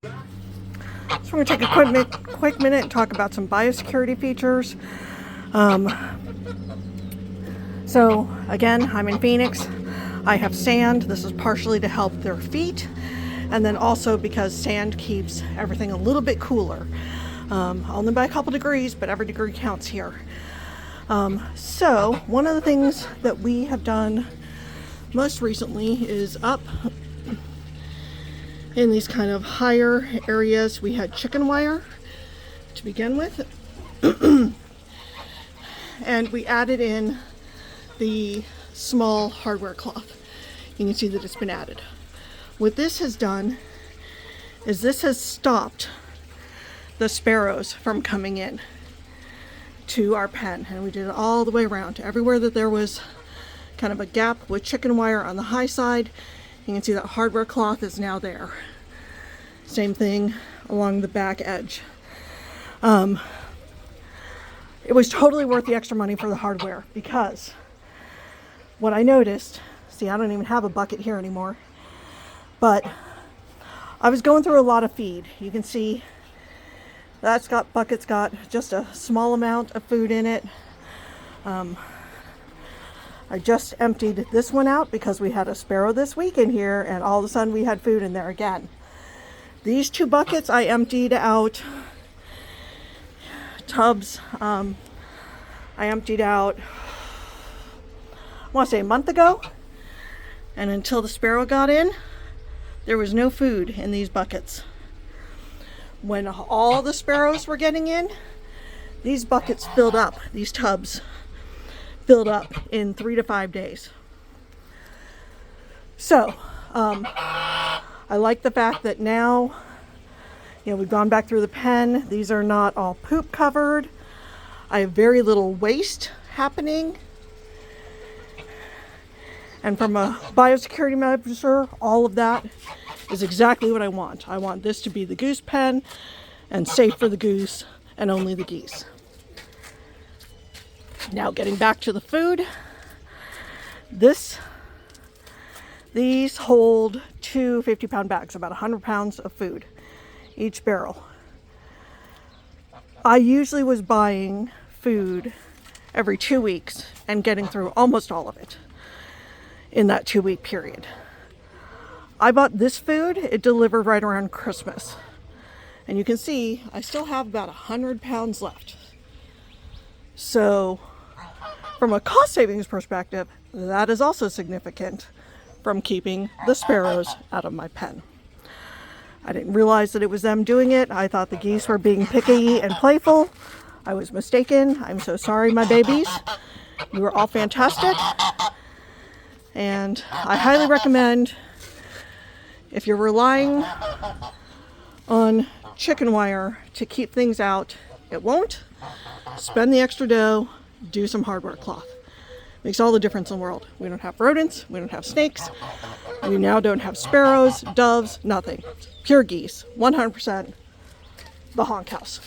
So we're going to take a quick minute and talk about some biosecurity features. So again, I'm in Phoenix. I have sand. This is partially to help their feet, and then also because sand keeps everything a little bit cooler. Only by a couple degrees, but every degree counts here. So one of the things that we have done most recently is up in these kind of higher areas. We had chicken wire to begin with, and we added in the small hardware cloth. You can see that it's been added. What this has done is this has stopped the sparrows from coming in to our pen, and we did it all the way around. Everywhere that there was kind of a gap with chicken wire on the high side, you can see that hardware cloth is now there. Same thing along the back edge. It was totally worth the extra money for the hardware, because what I noticed, see, I don't even have a bucket here anymore, but I was going through a lot of feed. You can see that's got bucket's got just a small amount of food in it. I just emptied this one out because we had a sparrow this week in here, and all of a sudden we had food in there again. These two buckets I emptied out tubs. I emptied out, I want to say a month ago, and until the sparrow got in, there was no food in these buckets. When all the sparrows were getting in, these buckets filled up, these tubs filled up in 3 to 5 days. So I like the fact that now, we've gone back through the pen. These are not all poop covered. I have very little waste happening. And from a biosecurity measure, all of that is exactly what I want. I want this to be the goose pen and safe for the goose and only the geese. Now getting back to the food, these hold 2 50-pound bags, about 100 pounds of food, each barrel. I usually was buying food every 2 weeks and getting through almost all of it in that 2-week period. I bought this food, it delivered right around Christmas. And you can see I still have about 100 pounds left. So from a cost savings perspective, that is also significant from keeping the sparrows out of my pen. I didn't realize that it was them doing it. I thought the geese were being picky and playful. I was mistaken. I'm so sorry, my babies. You were all fantastic. And I highly recommend, if you're relying on chicken wire to keep things out, it won't. Spend the extra dough, do some hardware cloth. Makes all the difference in the world. We don't have rodents, we don't have snakes, we now don't have sparrows, doves, nothing. Pure geese, 100% the honk house.